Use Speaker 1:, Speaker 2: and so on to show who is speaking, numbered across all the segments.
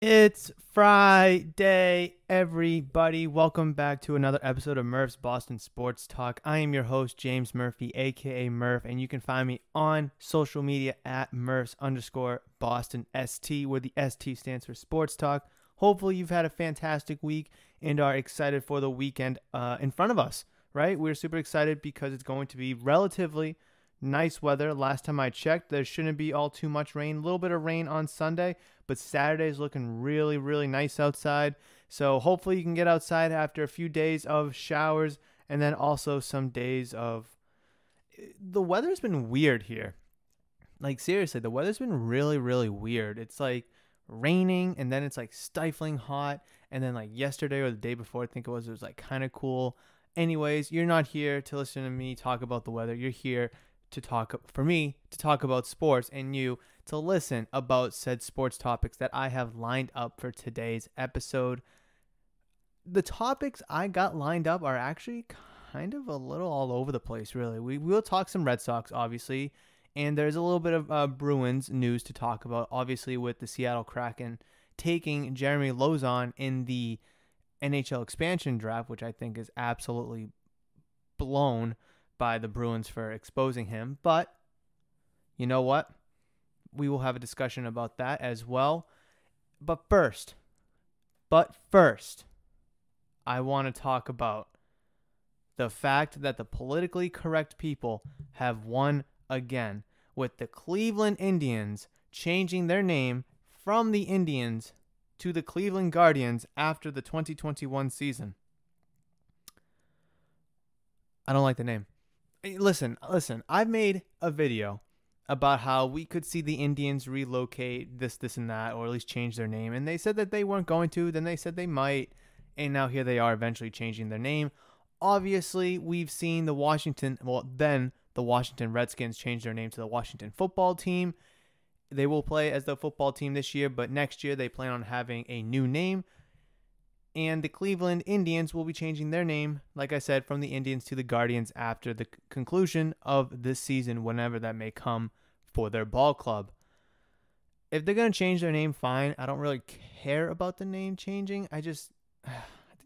Speaker 1: It's Friday, everybody. Welcome back to another episode of Murph's Boston Sports Talk. I am your host, James Murphy, aka Murph, and you can find me on social media at Murphs_Boston ST, where the ST stands for Sports Talk. Hopefully, you've had a fantastic week and are excited for the weekend in front of us, right? We're super excited because it's going to be relatively nice weather. Last time I checked, there shouldn't be all too much rain. A little bit of rain on Sunday, but Saturday is looking really, really nice outside. So hopefully you can get outside after a few days of showers and then also some days of... The weather's been weird here. Like, seriously, the weather's been really, really weird. It's like raining and then it's like stifling hot. And then like yesterday or the day before, I think it was like kind of cool. Anyways, you're not here to listen to me talk about the weather. You're here to talk about sports and you to listen about said sports topics that I have lined up for today's episode. The topics I got lined up are actually kind of a little all over the place, really. We will talk some Red Sox, obviously, and there's a little bit of Bruins news to talk about, obviously, with the Seattle Kraken taking Jeremy Lozon in the NHL expansion draft, which I think is absolutely blown by the Bruins for exposing him. But you know what? We will have a discussion about that as well. But first, I want to talk about the fact that the politically correct people have won again, with the Cleveland Indians changing their name from the Indians to the Cleveland Guardians after the 2021 season. I don't like the name. Listen, I've made a video about how we could see the Indians relocate this, and that, or at least change their name. And they said that they weren't going to, then they said they might. And now here they are eventually changing their name. Obviously, we've seen the Washington Redskins change their name to the Washington football team. They will play as the football team this year, but next year they plan on having a new name. And the Cleveland Indians will be changing their name, like I said, from the Indians to the Guardians after the conclusion of this season, whenever that may come for their ball club. If they're going to change their name, fine. I don't really care about the name changing. I think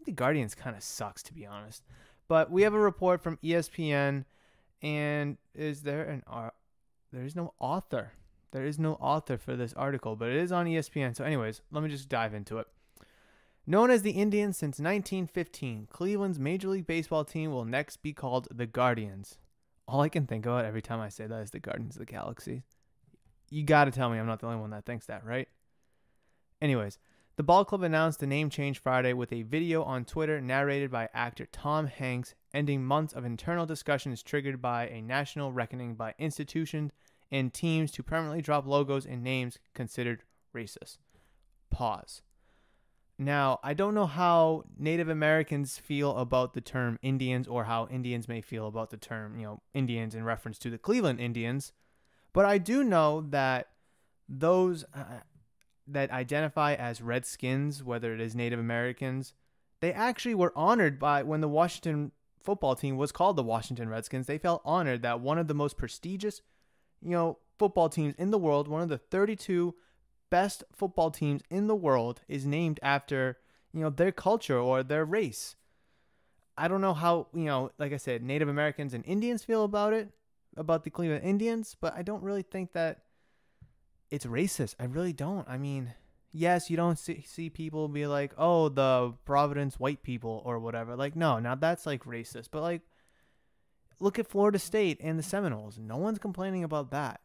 Speaker 1: the Guardians kind of sucks, to be honest. But we have a report from ESPN, and there is no author. There is no author for this article, but it is on ESPN. So anyways, let me just dive into it. Known as the Indians since 1915, Cleveland's Major League Baseball team will next be called the Guardians. All I can think about every time I say that is the Guardians of the Galaxy. You got to tell me I'm not the only one that thinks that, right? Anyways, the ball club announced the name change Friday with a video on Twitter narrated by actor Tom Hanks, ending months of internal discussions triggered by a national reckoning by institutions and teams to permanently drop logos and names considered racist. Pause. Now, I don't know how Native Americans feel about the term Indians or how Indians may feel about the term, Indians in reference to the Cleveland Indians, but I do know that those that identify as Redskins, whether it is Native Americans, they actually were honored by when the Washington football team was called the Washington Redskins. They felt honored that one of the most prestigious, football teams in the world, one of the 32 best football teams in the world, is named after, their culture or their race. I don't know how, like I said, Native Americans and Indians feel about it, about the Cleveland Indians, but I don't really think that it's racist. I really don't. I mean, yes, you don't see people be like, oh, the Providence white people or whatever. Like, no, now that's like racist. But like, look at Florida State and the Seminoles. No one's complaining about that.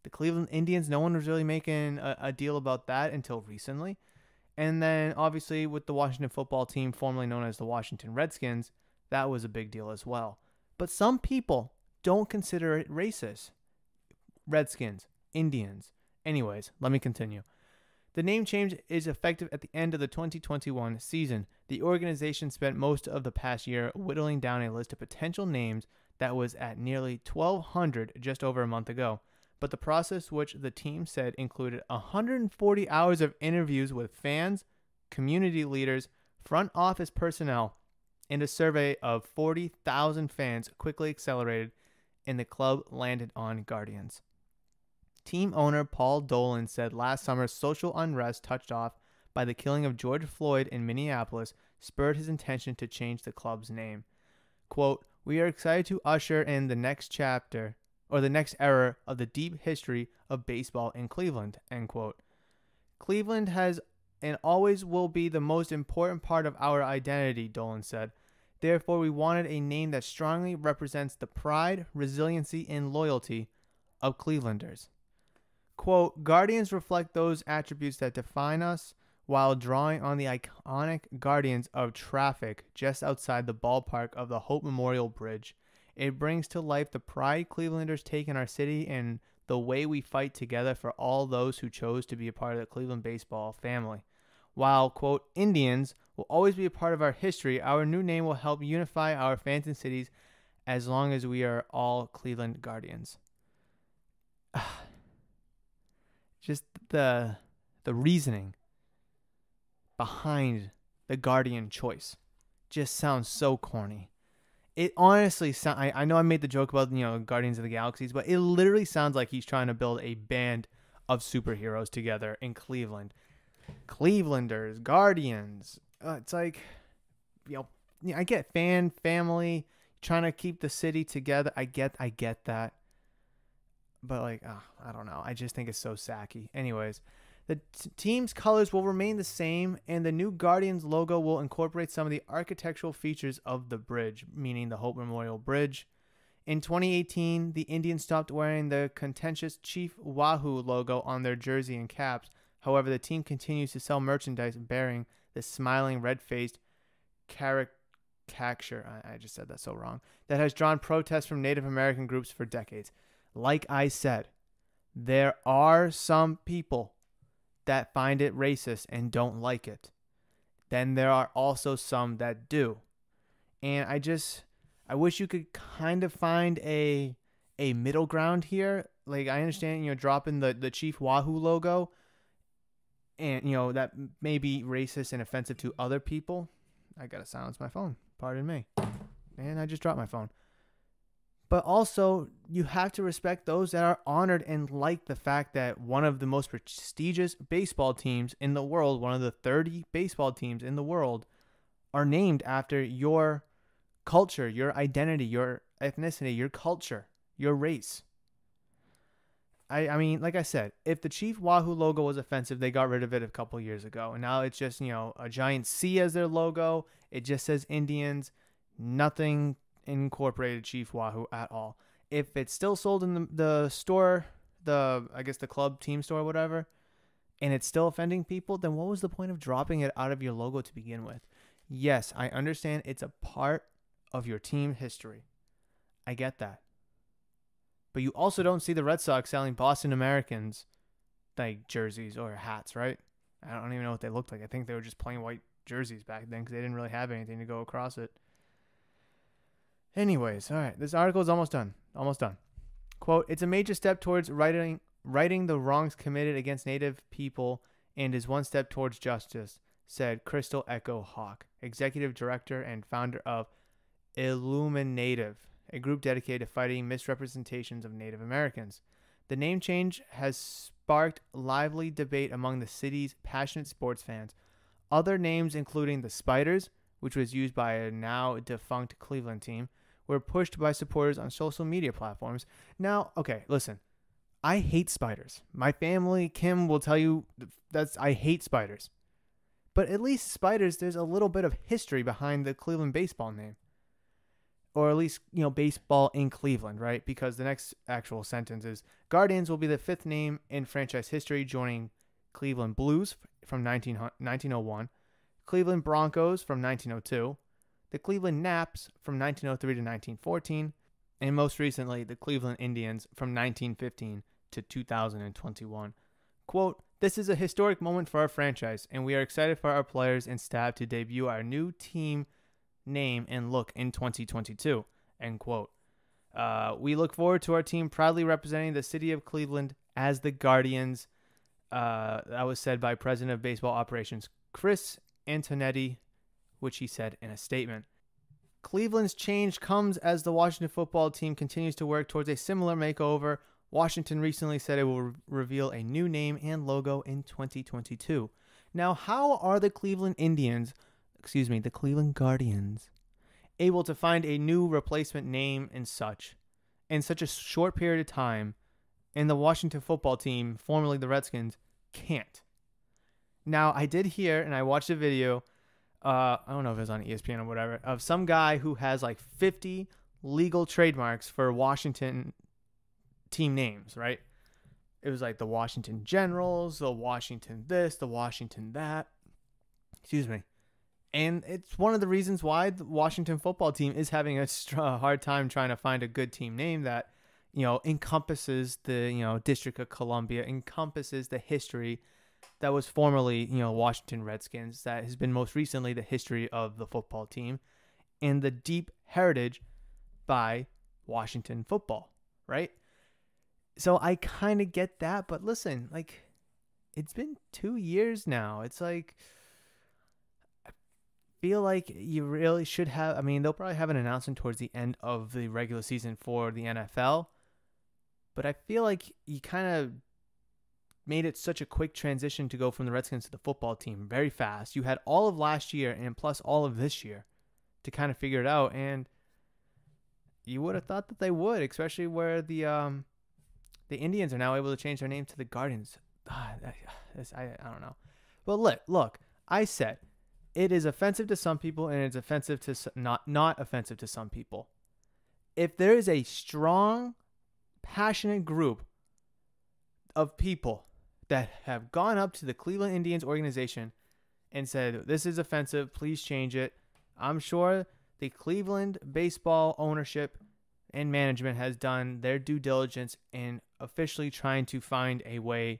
Speaker 1: The Cleveland Indians, no one was really making a deal about that until recently. And then, obviously, with the Washington football team, formerly known as the Washington Redskins, that was a big deal as well. But some people don't consider it racist. Redskins, Indians. Anyways, let me continue. The name change is effective at the end of the 2021 season. The organization spent most of the past year whittling down a list of potential names that was at nearly 1,200 just over a month ago. But the process, which the team said included 140 hours of interviews with fans, community leaders, front office personnel, and a survey of 40,000 fans, quickly accelerated, and the club landed on Guardians. Team owner Paul Dolan said last summer's social unrest touched off by the killing of George Floyd in Minneapolis spurred his intention to change the club's name. Quote, "We are excited to usher in the next chapter, or the next era of the deep history of baseball in Cleveland," end quote. "Cleveland has and always will be the most important part of our identity," Dolan said. "Therefore, we wanted a name that strongly represents the pride, resiliency, and loyalty of Clevelanders." Quote, "Guardians reflect those attributes that define us while drawing on the iconic Guardians of Traffic just outside the ballpark of the Hope Memorial Bridge. It brings to life the pride Clevelanders take in our city and the way we fight together for all those who chose to be a part of the Cleveland baseball family. While, quote, Indians will always be a part of our history, our new name will help unify our fans and cities as long as we are all Cleveland Guardians." Just the reasoning behind the Guardian choice just sounds so corny. It honestly sounds, I know I made the joke about, Guardians of the Galaxies, but it literally sounds like he's trying to build a band of superheroes together in Cleveland. Clevelanders, Guardians. It's like, I get family, trying to keep the city together. I get that. But I don't know. I just think it's so sacky. Anyways, the team's colors will remain the same, and the new Guardians logo will incorporate some of the architectural features of the bridge, meaning the Hope Memorial Bridge. In 2018, the Indians stopped wearing the contentious Chief Wahoo logo on their jersey and caps. However, the team continues to sell merchandise bearing the smiling, red-faced caricature, I just said that so wrong, that has drawn protests from Native American groups for decades. Like I said, there are some people that find it racist and don't like it. Then there are also some that do. And I wish you could kind of find a middle ground here. Like, I understand, dropping the Chief Wahoo logo, and, that may be racist and offensive to other people. I gotta silence my phone. Pardon me. And I just dropped my phone. But also, you have to respect those that are honored and like the fact that one of the most prestigious baseball teams in the world, one of the 30 baseball teams in the world, are named after your culture, your identity, your ethnicity, your culture, your race. I mean, like I said, if the Chief Wahoo logo was offensive, they got rid of it a couple years ago. And now it's just, a giant C as their logo. It just says Indians. Nothing incorporated Chief Wahoo at all. If it's still sold in the store, I guess the club team store or whatever, and it's still offending people, then what was the point of dropping it out of your logo to begin with? Yes, I understand it's a part of your team history. I get that. But you also don't see the Red Sox selling Boston Americans like jerseys or hats, right? I don't even know what they looked like. I think they were just plain white jerseys back then because they didn't really have anything to go across it. Anyways, all right, this article is almost done. Quote, "It's a major step towards righting the wrongs committed against Native people and is one step towards justice," said Crystal Echo Hawk, executive director and founder of Illuminative, a group dedicated to fighting misrepresentations of Native Americans. The name change has sparked lively debate among the city's passionate sports fans. Other names, including the Spiders, which was used by a now defunct Cleveland team, were pushed by supporters on social media platforms. Now, okay, listen. I hate spiders. My family, Kim, will tell you I hate spiders. But at least spiders, there's a little bit of history behind the Cleveland baseball name. Or at least, baseball in Cleveland, right? Because the next actual sentence is, Guardians will be the 5th name in franchise history, joining Cleveland Blues from 1901, Cleveland Broncos from 1902, the Cleveland Naps from 1903 to 1914, and most recently, the Cleveland Indians from 1915 to 2021. Quote, "This is a historic moment for our franchise, and we are excited for our players and staff to debut our new team name and look in 2022, end quote. "We look forward to our team proudly representing the city of Cleveland as the Guardians." That was said by President of Baseball Operations Chris Antonetti, which he said in a statement. Cleveland's change comes as the Washington football team continues to work towards a similar makeover Washington recently said it will reveal a new name and logo in 2022. Now, how are the Cleveland Guardians, able to find a new replacement name and such in such a short period of time, and the Washington football team, formerly the Redskins, can't? Now, I did hear, and I watched a video, I don't know if it was on ESPN or whatever, of some guy who has like 50 legal trademarks for Washington team names, right? It was like the Washington Generals, the Washington this, the Washington that. Excuse me. And it's one of the reasons why the Washington football team is having a hard time trying to find a good team name that, encompasses the, District of Columbia, encompasses the history that was formerly, Washington Redskins, that has been most recently the history of the football team, and the deep heritage by Washington football, right? So I kind of get that, but listen, like, it's been 2 years now. It's like, I feel like you really should have, they'll probably have an announcement towards the end of the regular season for the NFL, but I feel like you kind of made it such a quick transition to go from the Redskins to the football team very fast. You had all of last year and plus all of this year to kind of figure it out, and you would have thought that they would, especially where the Indians are now able to change their name to the Guardians. I don't know. But look, I said it is offensive to some people and it's offensive to not offensive to some people. If there is a strong, passionate group of people that have gone up to the Cleveland Indians organization and said, this is offensive, please change it, I'm sure the Cleveland baseball ownership and management has done their due diligence in officially trying to find a way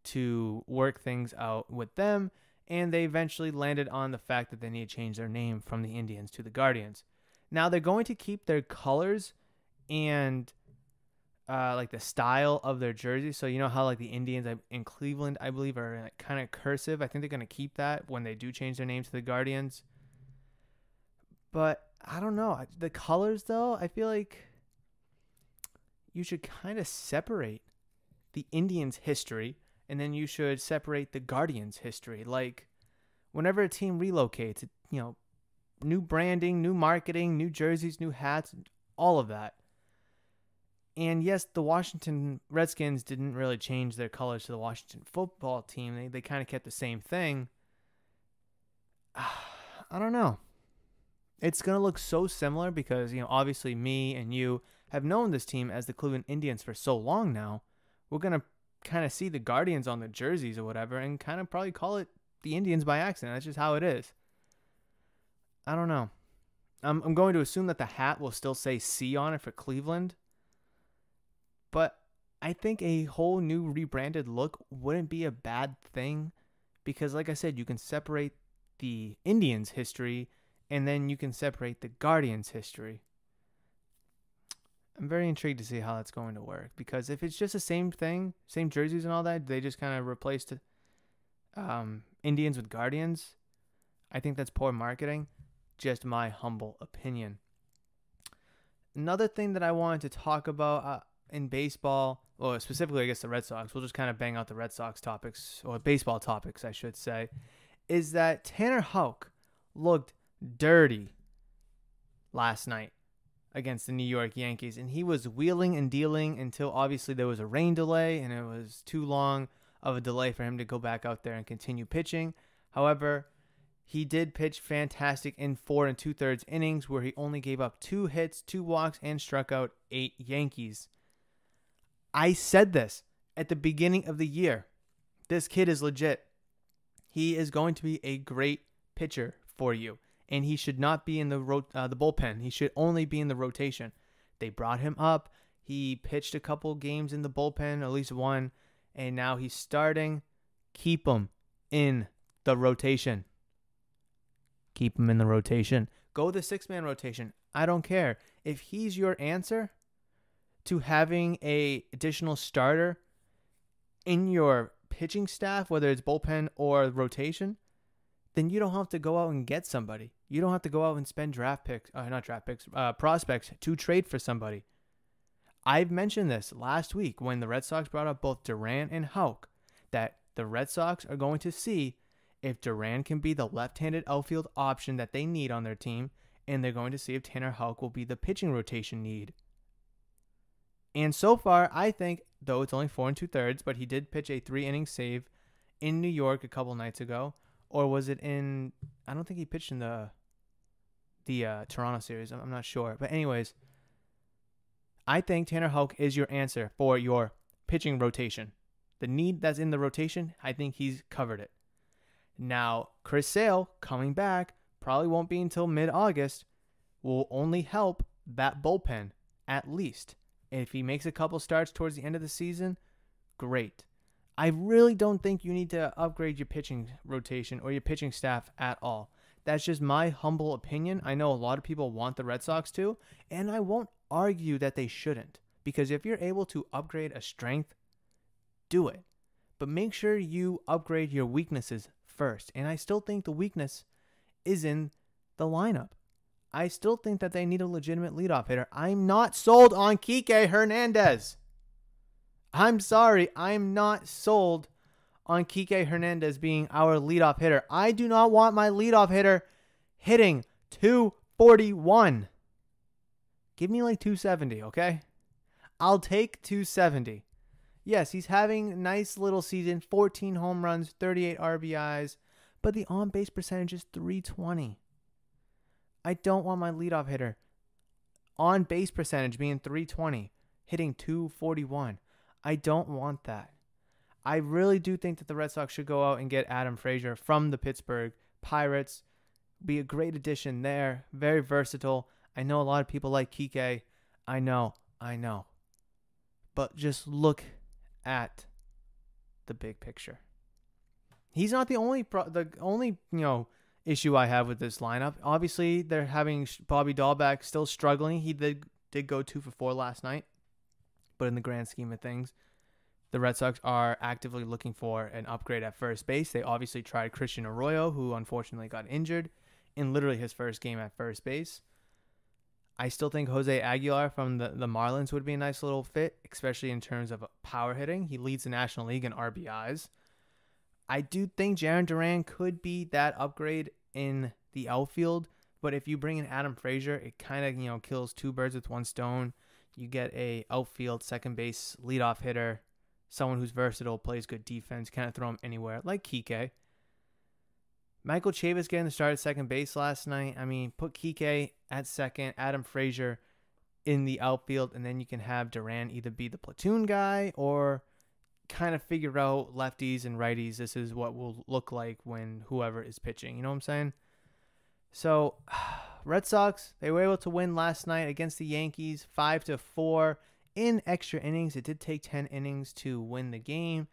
Speaker 1: to work things out with them, and they eventually landed on the fact that they need to change their name from the Indians to the Guardians. Now, they're going to keep their colors and like the style of their jersey. So you know how like the Indians in Cleveland, I believe, are like kind of cursive. I think they're going to keep that when they do change their name to the Guardians. But I don't know. The colors, though, I feel like you should kind of separate the Indians' history, and then you should separate the Guardians' history. Like, whenever a team relocates, new branding, new marketing, new jerseys, new hats, all of that. And yes, the Washington Redskins didn't really change their colors to the Washington football team. They kind of kept the same thing. I don't know. It's going to look so similar because, obviously me and you have known this team as the Cleveland Indians for so long now. We're going to kind of see the Guardians on the jerseys or whatever and kind of probably call it the Indians by accident. That's just how it is. I don't know. I'm going to assume that the hat will still say C on it for Cleveland. But I think a whole new rebranded look wouldn't be a bad thing because, like I said, you can separate the Indians' history and then you can separate the Guardians' history. I'm very intrigued to see how that's going to work because if it's just the same thing, same jerseys and all that, they just kind of replaced Indians with Guardians, I think that's poor marketing. Just my humble opinion. Another thing that I wanted to talk about in baseball, or specifically I guess the Red Sox, we'll just kind of bang out the Red Sox topics, or baseball topics I should say, is that Tanner Houck looked dirty last night against the New York Yankees, and he was wheeling and dealing until obviously there was a rain delay and it was too long of a delay for him to go back out there and continue pitching. However, he did pitch fantastic in 4 2/3 innings where he only gave up 2 hits, 2 walks, and struck out 8 Yankees. I said this at the beginning of the year. This kid is legit. He is going to be a great pitcher for you, and he should not be in the bullpen. He should only be in the rotation. They brought him up. He pitched a couple games in the bullpen, at least one, and now he's starting. Keep him in the rotation. Keep him in the rotation. Go the 6-man rotation. I don't care. If he's your answer to having a additional starter in your pitching staff, whether it's bullpen or rotation, then you don't have to go out and get somebody. You don't have to go out and spend prospects to trade for somebody. I've mentioned this last week when the Red Sox brought up both Duran and Houck, that the Red Sox are going to see if Duran can be the left-handed outfield option that they need on their team, and they're going to see if Tanner Houck will be the pitching rotation need. And so far, I think, though it's only 4 2/3, but he did pitch a 3-inning save in New York a couple nights ago. Or was it in, I don't think he pitched in the Toronto series. I'm not sure. But anyways, I think Tanner Houck is your answer for your pitching rotation. The need that's in the rotation, I think he's covered it. Now, Chris Sale coming back probably won't be until mid-August, will only help that bullpen at least. If he makes a couple starts towards the end of the season, great. I really don't think you need to upgrade your pitching rotation or your pitching staff at all. That's just my humble opinion. I know a lot of people want the Red Sox to, and I won't argue that they shouldn't. Because if you're able to upgrade a strength, do it. But make sure you upgrade your weaknesses first. And I still think the weakness is in the lineup. I still think that they need a legitimate leadoff hitter. I'm not sold on Kike Hernandez. I'm sorry. I'm not sold on Kike Hernandez being our leadoff hitter. I do not want my leadoff hitter hitting 241. Give me like 270, okay? I'll take 270. Yes, he's having a nice little season, 14 home runs, 38 RBIs, but the on-base percentage is 320. I don't want my leadoff hitter on-base percentage being 320, hitting 241. I don't want that. I really do think that the Red Sox should go out and get Adam Frazier from the Pittsburgh Pirates. Be a great addition there. Very versatile. I know a lot of people like Kike. I know. But just look at the big picture. He's not the only issue I have with this lineup. Obviously, they're having Bobby Dahlbeck still struggling. He did go 2 for 4 last night. But in the grand scheme of things, the Red Sox are actively looking for an upgrade at first base. They obviously tried Christian Arroyo, who unfortunately got injured in literally his first game at first base. I still think Jose Aguilar from the Marlins would be a nice little fit, especially in terms of power hitting. He leads the National League in RBIs. I do think Jarren Duran could be that upgrade in the outfield, but if you bring in Adam Frazier, it kind of kills two birds with one stone. You get a outfield second base leadoff hitter, someone who's versatile, plays good defense, kind of throw him anywhere, like Kike. Michael Chavis getting the start at second base last night. I mean, put Kike at second, Adam Frazier in the outfield, and then you can have Duran either be the platoon guy or kind of figure out lefties and righties. This is what will look like when whoever is pitching. You know what I'm saying? So, Red Sox, they were able to win last night against the Yankees 5-4 in extra innings. It did take 10 innings to win the game.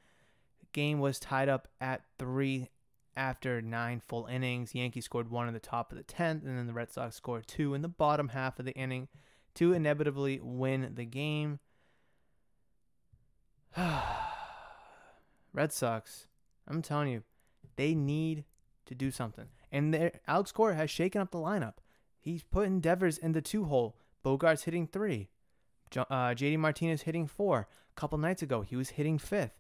Speaker 1: The game was tied up at 3 after 9 full innings. The Yankees scored 1 in the top of the 10th, and then the Red Sox scored 2 in the bottom half of the inning to inevitably win the game. Red Sox, I'm telling you, they need to do something. And Alex Cora has shaken up the lineup. He's putting Devers in the 2-hole. Bogart's hitting 3. JD Martinez hitting 4. A couple nights ago, he was hitting 5th.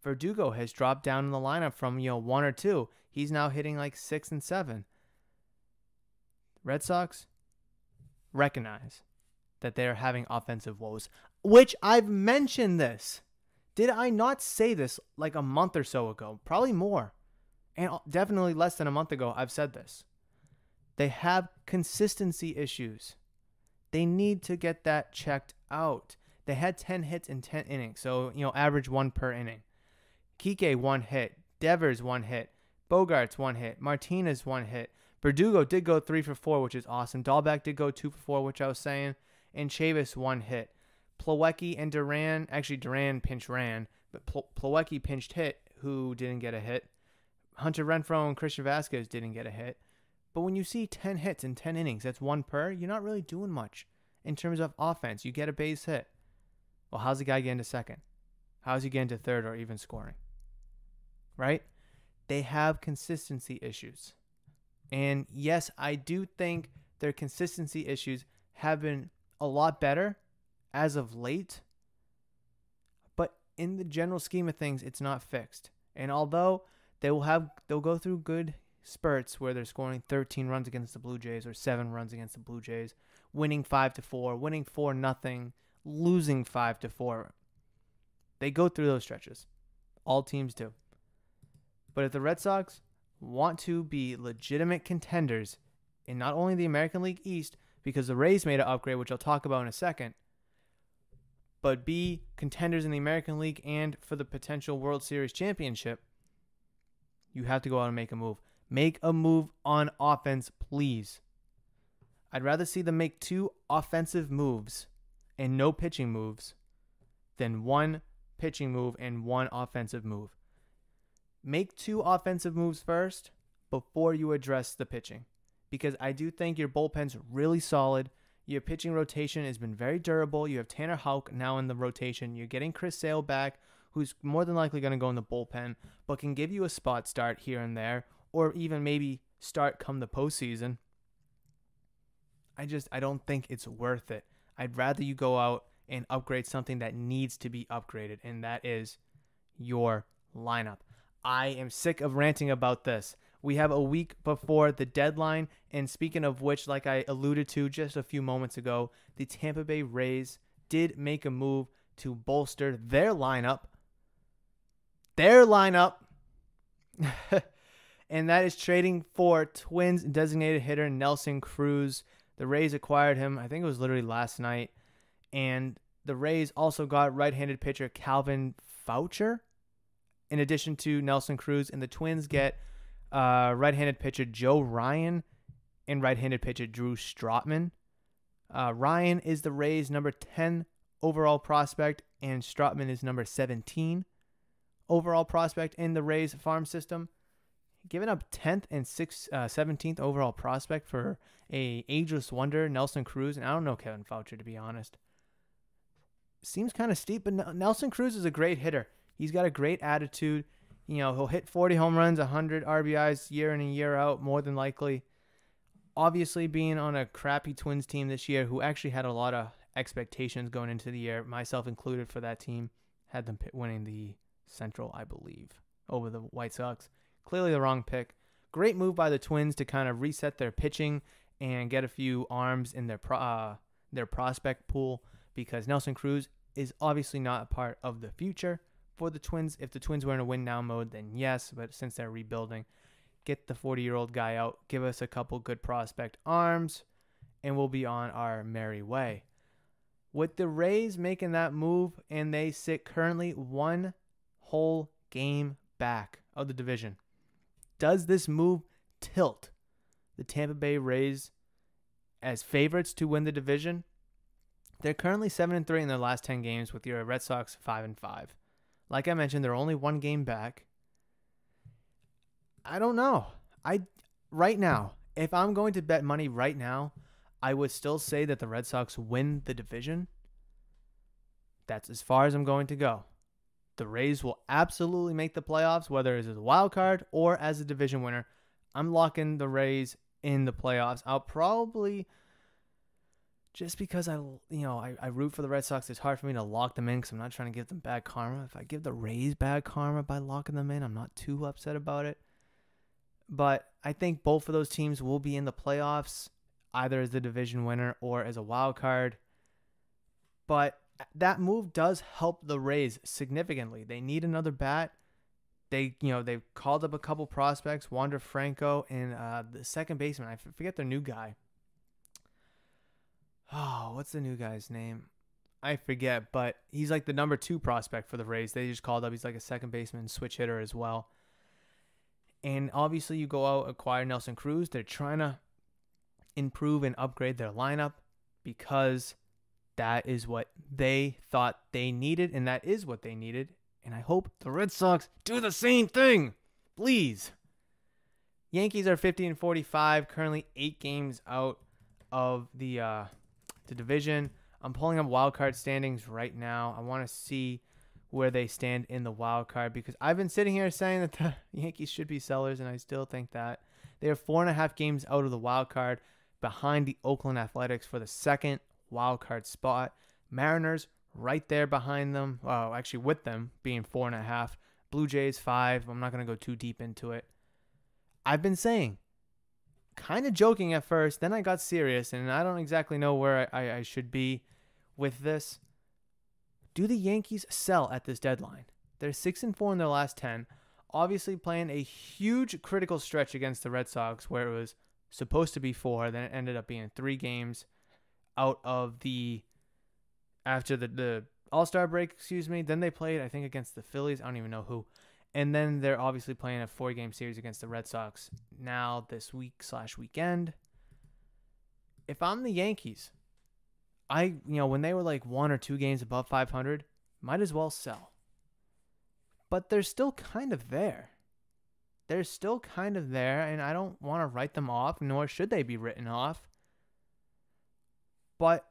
Speaker 1: Verdugo has dropped down in the lineup from 1 or 2. He's now hitting like 6 and 7. Red Sox, recognize that they are having offensive woes, which I've mentioned this. Did I not say this like a month or so ago? Probably more. And definitely less than a month ago, I've said this. They have consistency issues. They need to get that checked out. They had 10 hits in 10 innings, so, average 1 per inning. Kike 1 hit. Devers 1 hit. Bogarts 1 hit. Martinez 1 hit. Verdugo did go 3 for 4, which is awesome. Dahlbeck did go 2 for 4, which I was saying. And Chavis 1 hit. Plawecki and Duran, actually Duran pinch ran, but Plawecki pinched hit, who didn't get a hit. Hunter Renfroe and Christian Vasquez didn't get a hit. But when you see 10 hits in 10 innings, that's 1 per, you're not really doing much in terms of offense. You get a base hit. Well, how's the guy getting to second? How's he getting to third or even scoring? Right? They have consistency issues. And yes, I do think their consistency issues have been a lot better as of late. But in the general scheme of things, it's not fixed. And although they'll go through good spurts where they're scoring 13 runs against the Blue Jays or 7 runs against the Blue Jays, winning 5-4, winning 4-0, losing 5-4. They go through those stretches. All teams do. But if the Red Sox want to be legitimate contenders in not only the American League East, because the Rays made an upgrade, which I'll talk about in a second, but be contenders in the American League and for the potential World Series championship, you have to go out and make a move. Make a move on offense, please. I'd rather see them make 2 offensive moves and no pitching moves than 1 pitching move and 1 offensive move. Make 2 offensive moves first before you address the pitching, because I do think your bullpen's really solid. Your pitching rotation has been very durable. You have Tanner Houck now in the rotation. You're getting Chris Sale back, who's more than likely going to go in the bullpen, but can give you a spot start here and there, or even maybe start come the postseason. I don't think it's worth it. I'd rather you go out and upgrade something that needs to be upgraded, and that is your lineup. I am sick of ranting about this. We have a week before the deadline, and speaking of which, like I alluded to just a few moments ago, the Tampa Bay Rays did make a move to bolster their lineup. And that is trading for Twins designated hitter Nelson Cruz. The Rays acquired him, I think it was literally last night. And the Rays also got right-handed pitcher Calvin Foucher in addition to Nelson Cruz. And the Twins get right-handed pitcher Joe Ryan and right-handed pitcher Drew Strotman. Ryan is the Rays' number 10 overall prospect, and Strotman is number 17 overall prospect in the Rays farm system. Giving up 10th and 17th overall prospect for a ageless wonder, Nelson Cruz, and I don't know Kevin Foucher, to be honest. Seems kind of steep, but Nelson Cruz is a great hitter. He's got a great attitude. You know, he'll hit 40 home runs, 100 RBIs year in and year out, more than likely. Obviously, being on a crappy Twins team this year, who actually had a lot of expectations going into the year, myself included for that team, had them winning the Central, I believe, over the White Sox. Clearly the wrong pick. Great move by the Twins to kind of reset their pitching and get a few arms in their prospect pool, because Nelson Cruz is obviously not a part of the future for the Twins. If the Twins were in a win now mode, then yes, but since they're rebuilding, get the 40-year-old guy out, give us a couple good prospect arms, and we'll be on our merry way. With the Rays making that move, and they sit currently 1 whole game back of the division, does this move tilt the Tampa Bay Rays as favorites to win the division? They're currently 7-3 in their last 10 games, with your Red Sox 5-5. Like I mentioned, they're only 1 game back. I don't know. Right now, if I'm going to bet money right now, I would still say that the Red Sox win the division. That's as far as I'm going to go. The Rays will absolutely make the playoffs, whether it's as a wild card or as a division winner. I'm locking the Rays in the playoffs. I'll probably, just because I root for the Red Sox, it's hard for me to lock them in because I'm not trying to give them bad karma. If I give the Rays bad karma by locking them in, I'm not too upset about it. But I think both of those teams will be in the playoffs, either as the division winner or as a wild card. But that move does help the Rays significantly. They need another bat. They've called up a couple prospects, Wander Franco and the second baseman. I forget their new guy. Oh, what's the new guy's name? I forget, but he's like the number 2 prospect for the Rays. They just called up. He's like a second baseman, switch hitter as well. And obviously you go out, acquire Nelson Cruz. They're trying to improve and upgrade their lineup because that is what they thought they needed, and that is what they needed. And I hope the Red Sox do the same thing. Please. Yankees are 50-45, currently 8 games out of the division. I'm pulling up wild card standings right now. I want to see where they stand in the wild card, because I've been sitting here saying that the Yankees should be sellers, and I still think that. They are 4.5 games out of the wild card, behind the Oakland Athletics for the second wild card spot. Mariners right there behind them. Well, actually with them being 4.5. Blue Jays 5. I'm not going to go too deep into it. I've been saying, kind of joking at first, then I got serious, and I don't exactly know where I should be with this. Do the Yankees sell at this deadline? They're 6-4 in their last 10. Obviously playing a huge critical stretch against the Red Sox where it was supposed to be 4, then it ended up being 3 games out of after the All-Star break, Then they played, I think, against the Phillies. I don't even know who. And then they're obviously playing a 4-game series against the Red Sox now this week/weekend. If I'm the Yankees, when they were like 1 or 2 games above 500, might as well sell. But they're still kind of there. And I don't want to write them off, nor should they be written off. But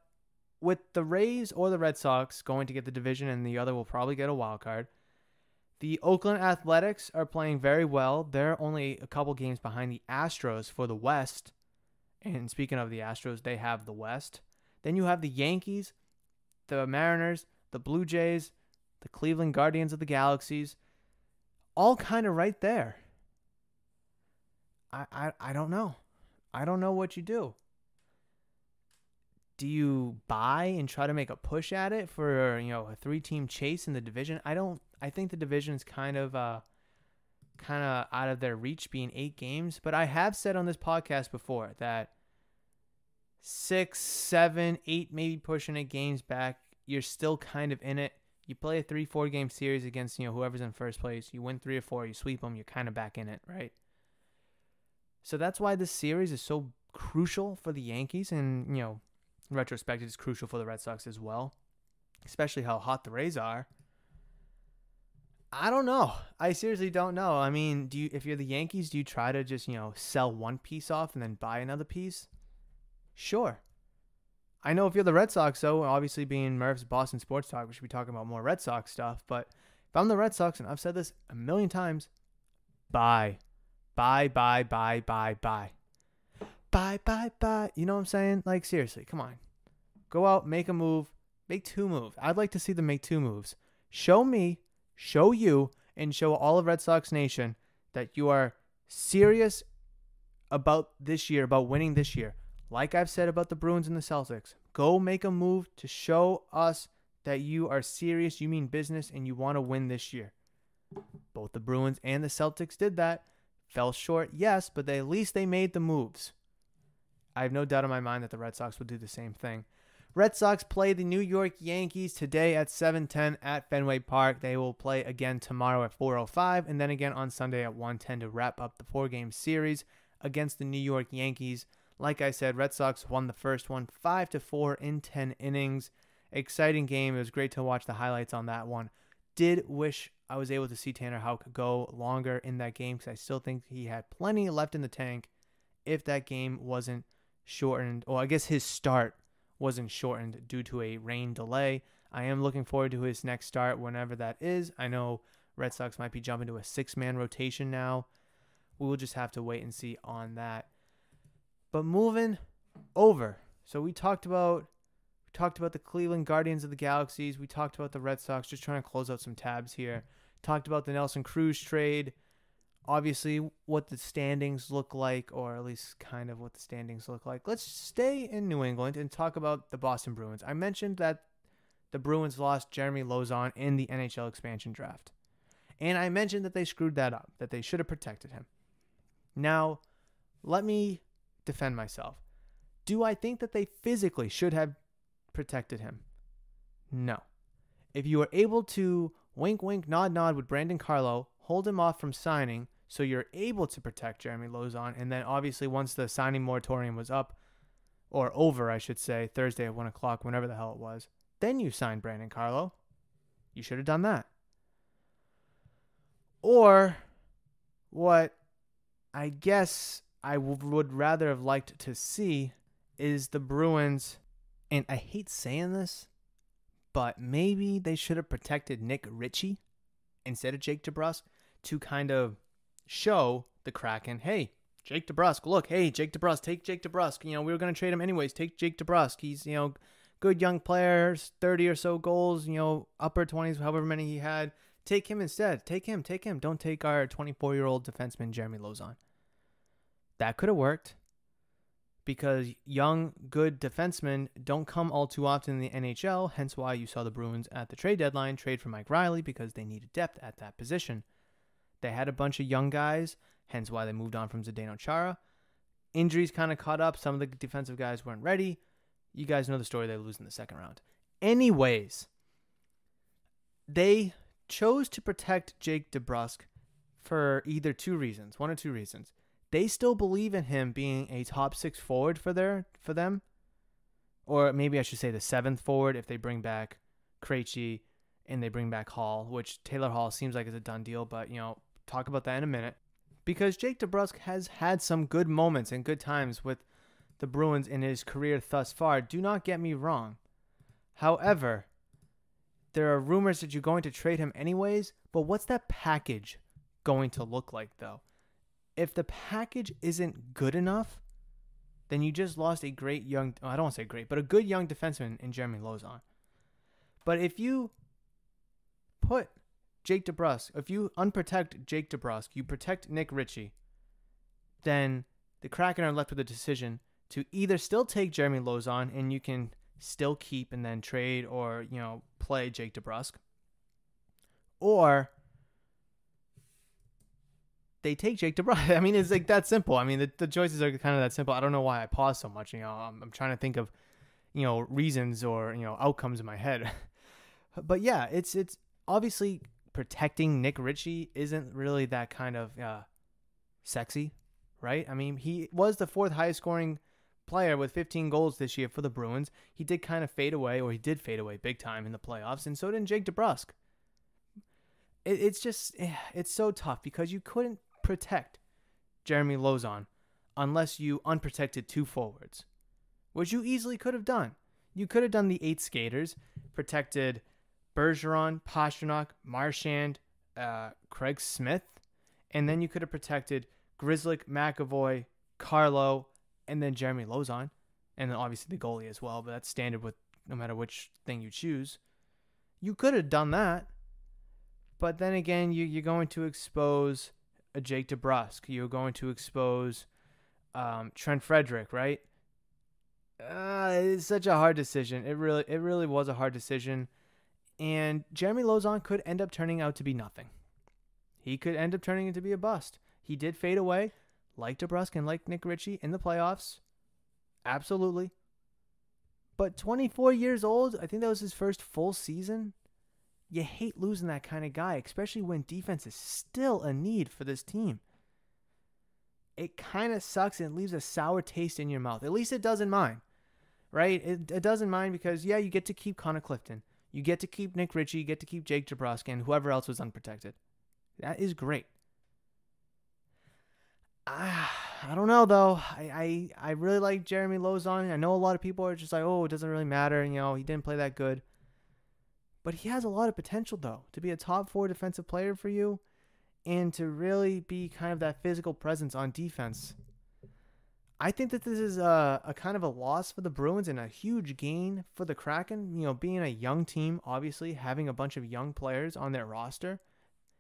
Speaker 1: with the Rays or the Red Sox going to get the division and the other will probably get a wild card, the Oakland Athletics are playing very well. They're only a couple games behind the Astros for the West. And speaking of the Astros, they have the West. Then you have the Yankees, the Mariners, the Blue Jays, the Cleveland Guardians of the Galaxies, all kind of right there. I don't know. I don't know what you do. Do you buy and try to make a push at it for, a 3-team chase in the division? I think the division's kind of out of their reach being 8 games, but I have said on this podcast before that 6, 7, 8 maybe pushing it games back, you're still kind of in it. You play a 3-4 game series against, whoever's in first place. You win 3 or 4, you sweep them, you're kind of back in it, right? So that's why this series is so crucial for the Yankees, and, in retrospect, it's crucial for the Red Sox as well, especially how hot the Rays are. I don't know. I seriously don't know. I mean, if you're the Yankees, do you try to just, sell one piece off and then buy another piece? Sure. I know if you're the Red Sox, though, obviously being Murph's Boston Sports Talk, we should be talking about more Red Sox stuff. But if I'm the Red Sox, and I've said this a million times, buy. Buy. Buy. You know what I'm saying? Like, seriously, come on. Go out, make a move, make 2 moves. I'd like to see them make 2 moves. Show me, show you, and show all of Red Sox Nation that you are serious about this year, about winning this year. Like I've said about the Bruins and the Celtics, go make a move to show us that you are serious, you mean business, and you want to win this year. Both the Bruins and the Celtics did that. Fell short, yes, but at least they made the moves. I have no doubt in my mind that the Red Sox will do the same thing. Red Sox play the New York Yankees today at 7:10 at Fenway Park. They will play again tomorrow at 4:05 and then again on Sunday at 1:10 to wrap up the 4-game series against the New York Yankees. Like I said, Red Sox won the first one 5-4 in 10 innings. Exciting game. It was great to watch the highlights on that one. Did wish I was able to see Tanner Houck go longer in that game because I still think he had plenty left in the tank if that game wasn't shortened. Or I guess his start wasn't shortened due to a rain delay. I am looking forward to his next start whenever that is. I know Red Sox might be jumping to a 6-man rotation now. We will just have to wait and see on that. But moving over. So we talked about the Cleveland Guardians of the Galaxies. We talked about the Red Sox, just trying to close out some tabs here. Talked about the Nelson Cruz trade. Obviously, what the standings look like, or at least kind of what the standings look like. Let's stay in New England and talk about the Boston Bruins. I mentioned that the Bruins lost Jeremy Lozon in the NHL expansion draft. And I mentioned that they screwed that up, that they should have protected him. Now, let me defend myself. Do I think that they physically should have protected him? No. If you are able to wink, wink, nod, nod with Brandon Carlo, hold him off from signing so you're able to protect Jeremy Lozon, and then obviously once the signing moratorium was up, or over, I should say, Thursday at 1 o'clock, whenever the hell it was, then you signed Brandon Carlo. You should have done that. Or what I guess I would rather have liked to see is the Bruins, and I hate saying this, but maybe they should have protected Nick Ritchie instead of Jake DeBrusk to kind of show the Kraken, hey, Jake DeBrusk, look, hey, Jake DeBrusk, take Jake DeBrusk. We were going to trade him anyways. Take Jake DeBrusk. He's, good young player, 30 or so goals, upper 20s, however many he had. Take him instead. Take him. Don't take our 24-year-old defenseman, Jeremy Lauzon. That could have worked because young, good defensemen don't come all too often in the NHL, hence why you saw the Bruins at the trade deadline trade for Mike Riley because they needed depth at that position. They had a bunch of young guys, hence why they moved on from Zdeno Chara. Injuries kind of caught up. Some of the defensive guys weren't ready. You guys know the story. They lose in the second round. Anyways, they chose to protect Jake DeBrusk for either one or two reasons. They still believe in him being a top 6 forward for them. Or maybe I should say the 7th forward if they bring back Krejci and they bring back Hall, which Taylor Hall seems like is a done deal, but, talk about that in a minute. Because Jake DeBrusk has had some good moments and good times with the Bruins in his career thus far. Do not get me wrong. However, there are rumors that you're going to trade him anyways, but what's that package going to look like, though? If the package isn't good enough, then you just lost a great young, I don't want to say great, but a good young defenseman in Jeremy Lauzon. But if you put Jake DeBrusk, if you unprotect Jake DeBrusk, you protect Nick Ritchie, then the Kraken are left with a decision to either still take Jeremy Lauzon and you can still keep and then trade or, play Jake DeBrusk, or they take Jake DeBrusk. I mean, it's like that simple. I mean, the choices are kind of that simple. I don't know why I pause so much. I'm trying to think of, reasons or, outcomes in my head. But yeah, it's obviously protecting Nick Ritchie isn't really that kind of sexy, right? I mean, he was the 4th highest scoring player with 15 goals this year for the Bruins. He did kind of fade away, or he did fade away big time in the playoffs, and so did Jake DeBrusk. It's so tough because you couldn't protect Jeremy Lauzon unless you unprotected 2 forwards, which you easily could have done. You could have done the 8 skaters, protected Bergeron, Pastrnak, Marchand, Craig Smith, and then you could have protected Grzelcyk, McAvoy, Carlo, and then Jeremy Lauzon, and then obviously the goalie as well, but that's standard with no matter which thing you choose. You could have done that, but then again, you're going to expose a Jake DeBrusk. You're going to expose Trent Frederick, right? It's such a hard decision. It really was a hard decision. And Jeremy Lauzon could end up turning out to be nothing. He could end up turning into be a bust. He did fade away, like DeBrusk and like Nick Ritchie in the playoffs. Absolutely. But 24 years old, I think that was his first full season. You hate losing that kind of guy, especially when defense is still a need for this team. It kind of sucks and it leaves a sour taste in your mouth. At least it does in mine, right? It does in mine because, yeah, you get to keep Connor Clifton. You get to keep Nick Ritchie. You get to keep Jake DeBrusk and whoever else was unprotected. That is great. I don't know, though. I really like Jeremy Lauzon. I know a lot of people are just like, oh, it doesn't really matter. He didn't play that good. But he has a lot of potential, though, to be a top 4 defensive player for you and to really be kind of that physical presence on defense. I think that this is a kind of a loss for the Bruins and a huge gain for the Kraken. Being a young team, obviously, having a bunch of young players on their roster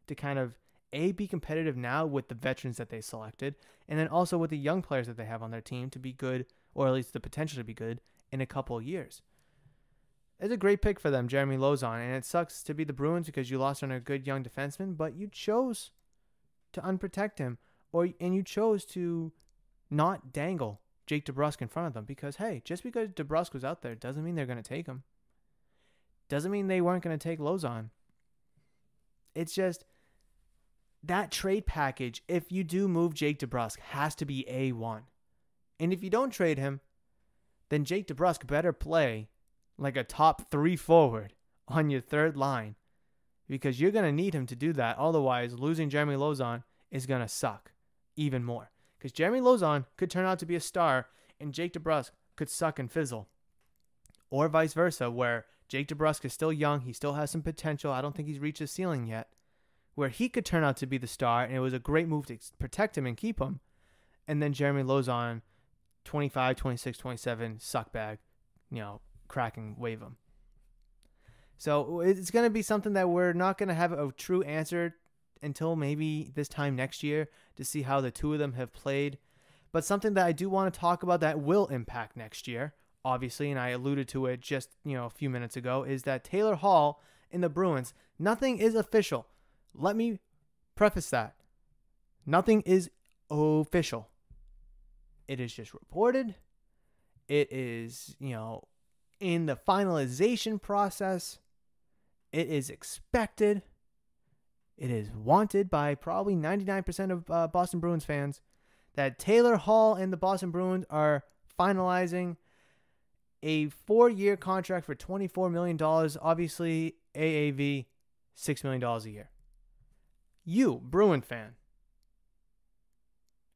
Speaker 1: to kind of, be competitive now with the veterans that they selected, and then also with the young players that they have on their team to be good, or at least the potential to be good, in a couple of years. It's a great pick for them, Jeremy Lauzon, and it sucks to be the Bruins because you lost on a good young defenseman, but you chose to unprotect him, and you chose to not dangle Jake DeBrusk in front of them because, hey, just because DeBrusk was out there doesn't mean they're going to take him. Doesn't mean they weren't going to take Lauzon. It's just that trade package, if you do move Jake DeBrusk, has to be A1. And if you don't trade him, then Jake DeBrusk better play like a top 3 forward on your third line because you're going to need him to do that. Otherwise, losing Jeremy Lauzon is going to suck even more because Jeremy Lauzon could turn out to be a star and Jake DeBrusk could suck and fizzle, or vice versa, where Jake DeBrusk is still young. He still has some potential. I don't think he's reached his ceiling yet, where he could turn out to be the star, and it was a great move to protect him and keep him. And then Jeremy Lauzon, 25, 26, 27, suck bag, crack and waive him. So it's going to be something that we're not going to have a true answer until maybe this time next year to see how the two of them have played. But something that I do want to talk about that will impact next year, obviously, and I alluded to it just a few minutes ago, is that Taylor Hall in the Bruins, nothing is official. Let me preface that. Nothing is official. It is just reported. It is, in the finalization process. It is expected. It is wanted by probably 99% of Boston Bruins fans that Taylor Hall and the Boston Bruins are finalizing a 4-year contract for $24 million. Obviously, AAV, $6 million a year. You, Bruin fan,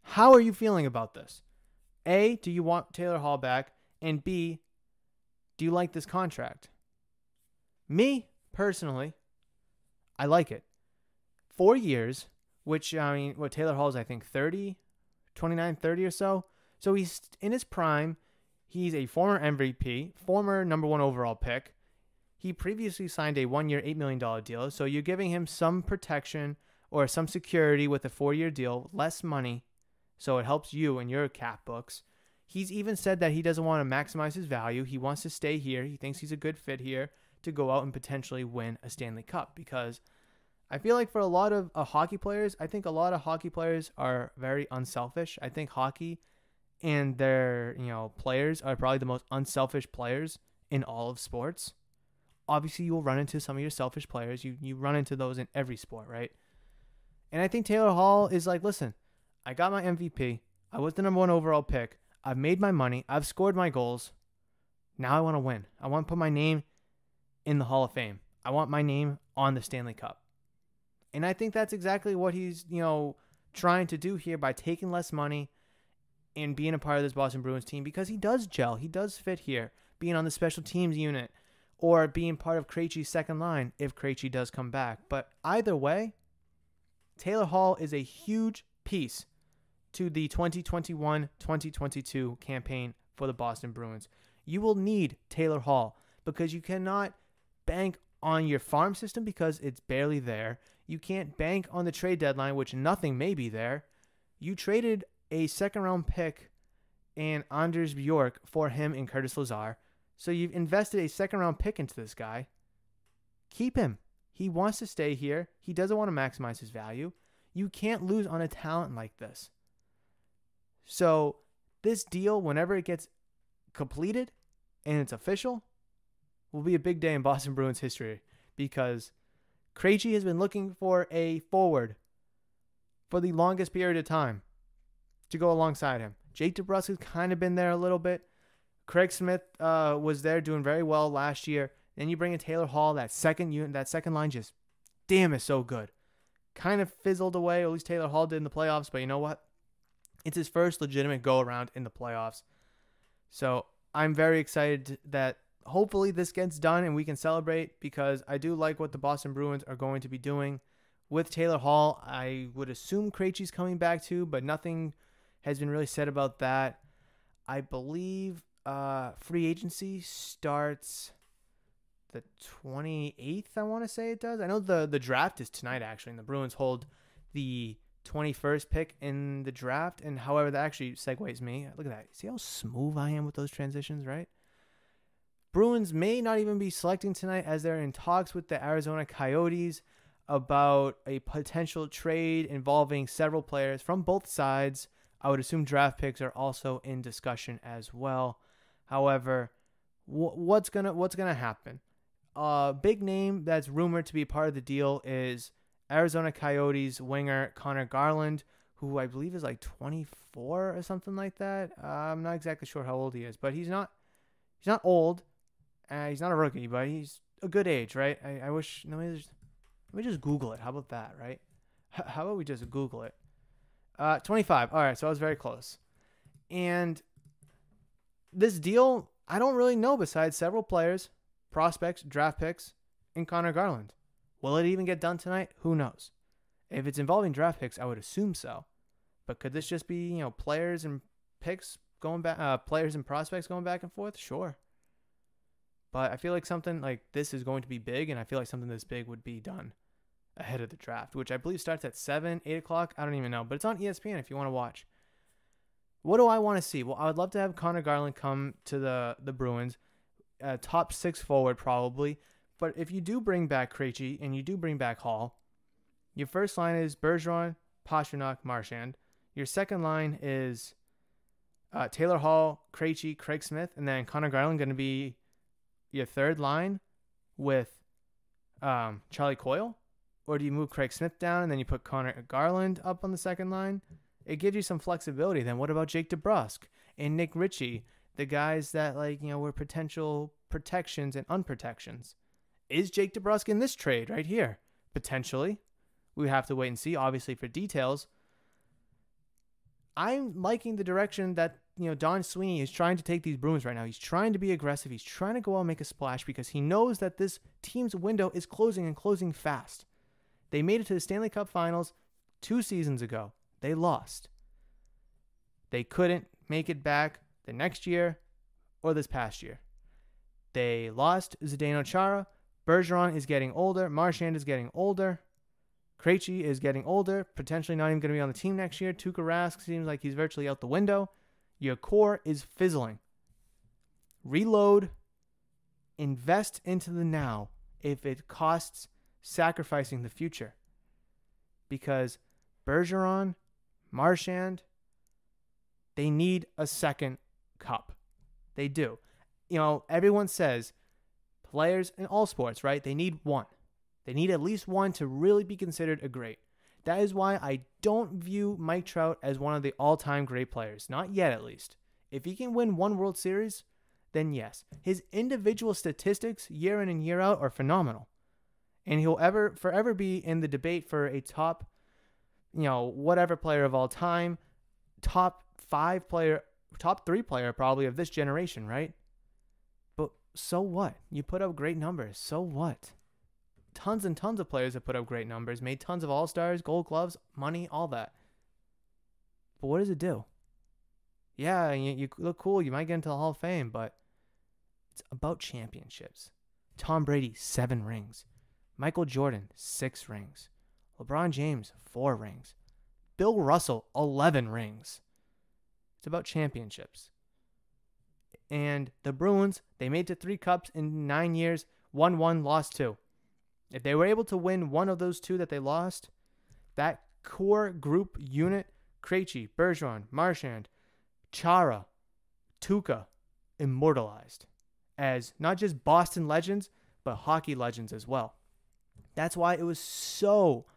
Speaker 1: how are you feeling about this? A, do you want Taylor Hall back? And B, do you like this contract? Me, personally, I like it. 4 years, which, Taylor Hall is, I think, 29, 30 or so. So he's in his prime. He's a former MVP, former number 1 overall pick. He previously signed a 1-year, $8 million deal. So you're giving him some protection or some security with a 4-year deal, less money. So it helps you in your cap books. He's even said that he doesn't want to maximize his value. He wants to stay here. He thinks he's a good fit here to go out and potentially win a Stanley Cup, because I feel like for a lot of hockey players, I think a lot of hockey players are very unselfish. I think hockey and their players are probably the most unselfish players in all of sports. Obviously, you will run into some of your selfish players. You run into those in every sport, right? And I think Taylor Hall is like, listen, I got my MVP. I was the number 1 overall pick. I've made my money. I've scored my goals. Now I want to win. I want to put my name in the Hall of Fame. I want my name on the Stanley Cup. And I think that's exactly what he's, trying to do here by taking less money and being a part of this Boston Bruins team, because he does gel. He does fit here, being on the special teams unit or being part of Krejci's second line if Krejci does come back. But either way, Taylor Hall is a huge piece to the 2021-2022 campaign for the Boston Bruins. You will need Taylor Hall because you cannot bank on your farm system because it's barely there. You can't bank on the trade deadline, which nothing may be there. You traded a second-round pick and Anders Bjork for him and Curtis Lazar. So you've invested a second-round pick into this guy. Keep him. He wants to stay here. He doesn't want to maximize his value. You can't lose on a talent like this. So this deal, whenever it gets completed and it's official, will be a big day in Boston Bruins history, because Krejci has been looking for a forward for the longest period of time to go alongside him. Jake DeBrusk's kind of been there a little bit. Craig Smith was there doing very well last year. Then you bring in Taylor Hall. That second line just, damn, is so good. Kind of fizzled away, or at least Taylor Hall did in the playoffs. But you know what? It's his first legitimate go-around in the playoffs. So I'm very excited that hopefully this gets done and we can celebrate, because I do like what the Boston Bruins are going to be doing with Taylor Hall. I would assume Krejci's coming back too, but nothing has been really said about that. I believe free agency starts the 28th, I want to say it does. I know the draft is tonight, actually, and the Bruins hold the 21st pick in the draft. And however, that actually segues me. Look at that. See how smooth I am with those transitions, right? Bruins may not even be selecting tonight, as they're in talks with the Arizona Coyotes about a potential trade involving several players from both sides. I would assume draft picks are also in discussion as well. However, what's gonna happen? A big name that's rumored to be part of the deal is Arizona Coyotes winger Connor Garland, who I believe is like 24 or something like that. I'm not exactly sure how old he is, but he's not old. He's not a rookie, but he's a good age, right? I wish. No, let me just Google it. How about that, right? How about we just Google it? 25. All right, so I was very close. And this deal, I don't really know besides several players, prospects, draft picks, and Connor Garland. Will it even get done tonight? Who knows? If it's involving draft picks, I would assume so. But could this just be, players and picks going back, players and prospects going back and forth? Sure. But I feel like something like this is going to be big, and I feel like something this big would be done ahead of the draft, which I believe starts at 7, 8 o'clock. I don't even know, but it's on ESPN if you want to watch. What do I want to see? Well, I would love to have Connor Garland come to the Bruins, top 6 forward probably. But if you do bring back Krejci and you do bring back Hall, your first line is Bergeron, Pastrnak, Marchand. Your second line is Taylor Hall, Krejci, Craig Smith, and then Connor Garland going to be your third line with Charlie Coyle? Or do you move Craig Smith down and then you put Connor Garland up on the second line? It gives you some flexibility. Then what about Jake DeBrusk and Nick Ritchie, the guys that were potential protections and unprotections? Is Jake DeBrusk in this trade right here? Potentially. We have to wait and see, obviously, for details. I'm liking the direction that Don Sweeney is trying to take these Bruins right now. He's trying to be aggressive. He's trying to go out and make a splash because he knows that this team's window is closing and closing fast. They made it to the Stanley Cup Finals 2 seasons ago. They lost. They couldn't make it back the next year or this past year. They lost Zdeno Chara. Bergeron is getting older. Marchand is getting older. Krejci is getting older, potentially not even going to be on the team next year. Tuukka Rask seems like he's virtually out the window. Your core is fizzling. Reload. Invest into the now if it costs sacrificing the future. Because Bergeron, Marchand, they need a second cup. They do. Everyone says players in all sports, right? They need one. They need at least one to really be considered a great. That is why I don't view Mike Trout as one of the all-time great players. Not yet, at least. If he can win one World Series, then yes. His individual statistics year in and year out are phenomenal. And he'll forever be in the debate for a top, whatever player of all time, top 3 player probably of this generation, right? But so what? You put up great numbers. So what? Tons and tons of players have put up great numbers, made tons of All-Stars, Gold Gloves, money, all that. But what does it do? Yeah, you look cool. You might get into the Hall of Fame, but it's about championships. Tom Brady, 7 rings. Michael Jordan, 6 rings. LeBron James, 4 rings. Bill Russell, 11 rings. It's about championships. And the Bruins, they made it to 3 cups in 9 years, won 1, lost 2. If they were able to win one of those 2 that they lost, that core group unit, Krejci, Bergeron, Marchand, Chara, Tuukka, immortalized as not just Boston legends, but hockey legends as well. That's why it was so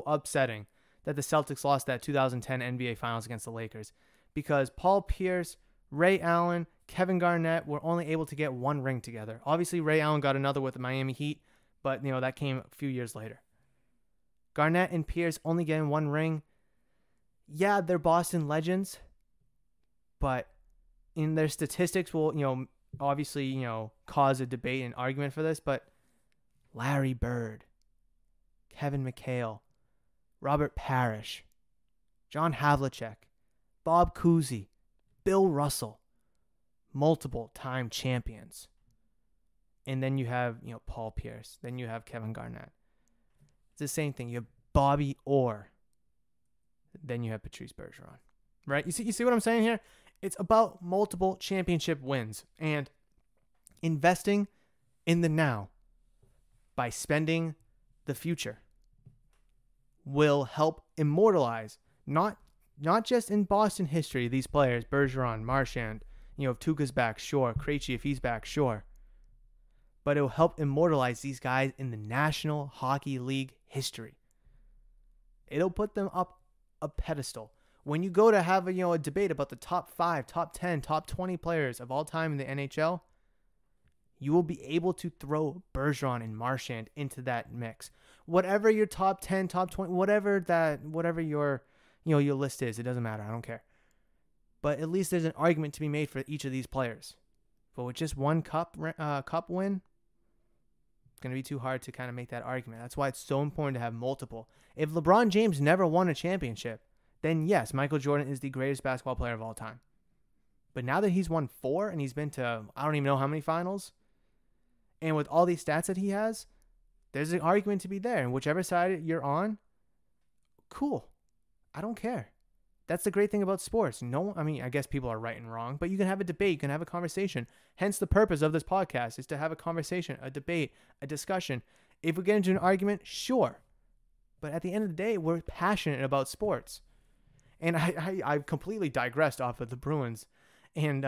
Speaker 1: upsetting that the Celtics lost that 2010 NBA Finals against the Lakers, because Paul Pierce, Ray Allen, Kevin Garnett were only able to get 1 ring together. Obviously, Ray Allen got another with the Miami Heat, but that came a few years later. Garnett and Pierce only getting 1 ring. Yeah, they're Boston legends, but in their statistics will, obviously, cause a debate and argument for this, but Larry Bird, Kevin McHale, Robert Parrish, John Havlicek, Bob Cousy, Bill Russell, multiple time champions. And then you have, Paul Pierce. Then you have Kevin Garnett. It's the same thing. You have Bobby Orr. Then you have Patrice Bergeron. Right? You see what I'm saying here? It's about multiple championship wins and investing in the now by spending the future will help immortalize, not just in Boston history, these players, Bergeron, Marchand, if Tuukka's back, sure. Krejci, if he's back, sure. But it will help immortalize these guys in the National Hockey League history. It'll put them up a pedestal. When you go to have a debate about the top 5, top 10, top 20 players of all time in the NHL, you will be able to throw Bergeron and Marchand into that mix. Whatever your top 10, top 20, whatever your your list is, it doesn't matter. I don't care. But at least there's an argument to be made for each of these players. But with just 1 cup win, it's going to be too hard to kind of make that argument. That's why it's so important to have multiple. If LeBron James never won a championship, then yes, Michael Jordan is the greatest basketball player of all time. But now that he's won 4 and he's been to I don't even know how many finals, and with all these stats that he has, there's an argument to be there. And whichever side you're on, cool. I don't care. That's the great thing about sports. I guess people are right and wrong, but you can have a debate, you can have a conversation. Hence the purpose of this podcast is to have a conversation, a debate, a discussion. If we get into an argument, sure. But at the end of the day, we're passionate about sports. And I completely digressed off of the Bruins and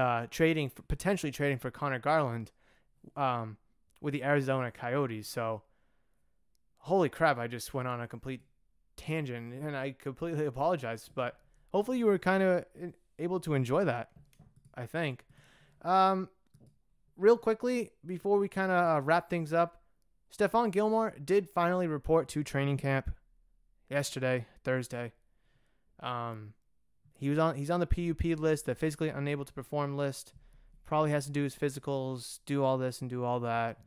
Speaker 1: potentially trading for Connor Garland with the Arizona Coyotes. So, holy crap, I just went on a complete tangent, and I completely apologize. But hopefully you were kind of able to enjoy that, I think. Real quickly, before we kind of wrap things up, Stephon Gilmore did finally report to training camp yesterday, Thursday. He's on the PUP list, the physically unable to perform list. Probably has to do his physicals, do all this and do all that.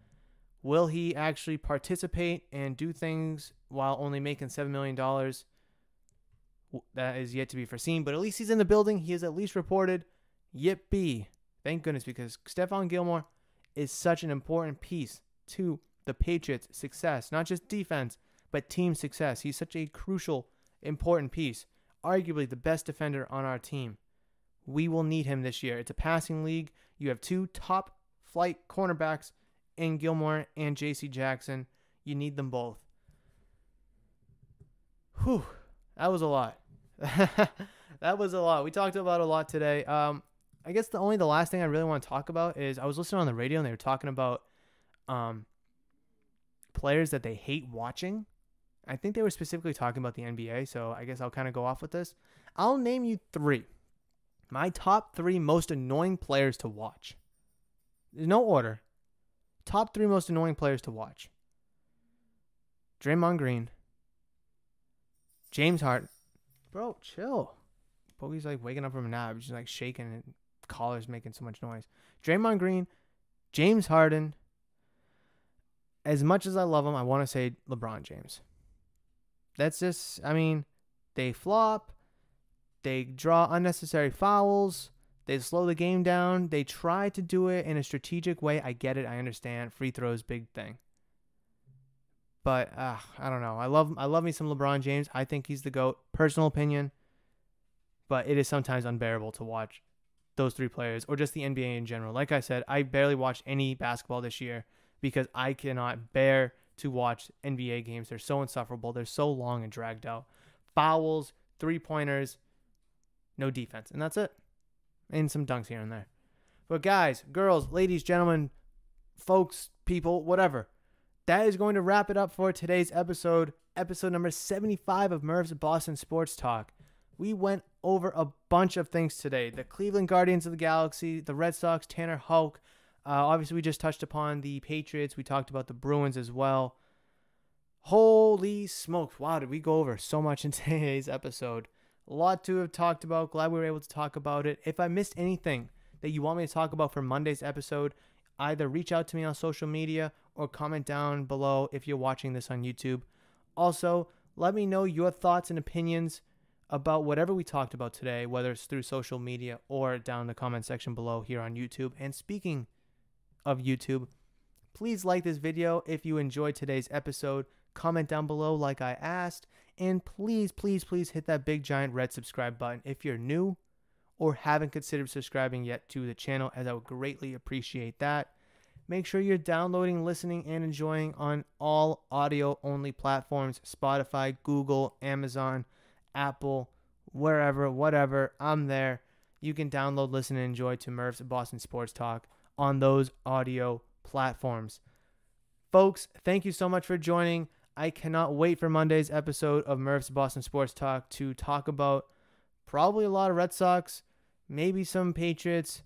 Speaker 1: Will he actually participate and do things while only making $7 million? That is yet to be foreseen, but at least he's in the building. He is at least reported. Yippee. Thank goodness, because Stephon Gilmore is such an important piece to the Patriots' success. Not just defense, but team success. He's such a crucial, important piece. Arguably the best defender on our team. We will need him this year. It's a passing league. You have 2 top flight cornerbacks in Gilmore and J.C. Jackson. You need them both. Whew. That was a lot. That was a lot. We talked about a lot today. I guess the last thing I really want to talk about is I was listening on the radio and they were talking about players that they hate watching. I think they were specifically talking about the NBA, so I guess I'll kind of go off with this. I'll name you 3. My top 3 most annoying players to watch. There's no order. Top 3 most annoying players to watch. Draymond Green. James Harden. Bro, chill. Bogey's like waking up from a nap. He's just like shaking and collar's making so much noise. Draymond Green. James Harden. As much as I love him, I want to say LeBron James. That's just, they flop. They draw unnecessary fouls. They slow the game down. They try to do it in a strategic way. I get it. I understand. Free throws, big thing. But I don't know. I love me some LeBron James. I think he's the GOAT. Personal opinion. But it is sometimes unbearable to watch those 3 players or just the NBA in general. Like I said, I barely watched any basketball this year because I cannot bear to watch NBA games. They're so insufferable. They're so long and dragged out. Fouls, 3-pointers, no defense. And that's it. And some dunks here and there. But guys, girls, ladies, gentlemen, folks, people, whatever. That is going to wrap it up for today's episode number 75 of Murph's Boston Sports Talk. We went over a bunch of things today. The Cleveland Guardians of the Galaxy, the Red Sox, Tanner Houck. Obviously, we just touched upon the Patriots. We talked about the Bruins as well. Holy smokes. Wow, did we go over so much in today's episode. A lot to have talked about. Glad we were able to talk about it. If I missed anything that you want me to talk about for Monday's episode, either reach out to me on social media or comment down below if you're watching this on YouTube. Also, let me know your thoughts and opinions about whatever we talked about today, whether it's through social media or down in the comment section below here on YouTube. And speaking of YouTube, please like this video if you enjoyed today's episode. Comment down below like I asked. And please, please, please hit that big giant red subscribe button if you're new or haven't considered subscribing yet to the channel, as I would greatly appreciate that. Make sure you're downloading, listening, and enjoying on all audio-only platforms: Spotify, Google, Amazon, Apple, wherever, whatever. I'm there. You can download, listen, and enjoy to Murph's Boston Sports Talk on those audio platforms. Folks, thank you so much for joining. I cannot wait for Monday's episode of Murph's Boston Sports Talk to talk about probably a lot of Red Sox, maybe some Patriots.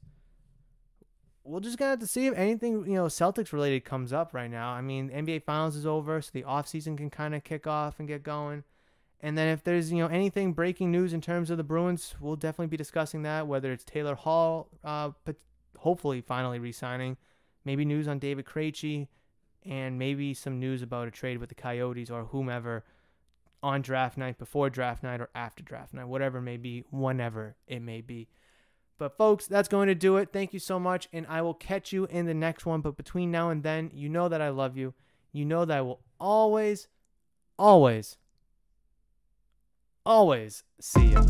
Speaker 1: We're just going to have to see if anything, Celtics related comes up right now. NBA Finals is over, so the offseason can kind of kick off and get going. And then if there's, anything breaking news in terms of the Bruins, we'll definitely be discussing that, whether it's Taylor Hall, hopefully finally re-signing, maybe news on David Krejci, and maybe some news about a trade with the Coyotes or whomever on draft night, before draft night, or after draft night, whatever it may be, whenever it may be. But folks, that's going to do it. Thank you so much, and I will catch you in the next one. But between now and then, you know that I love you. You know that I will always, always, always see you.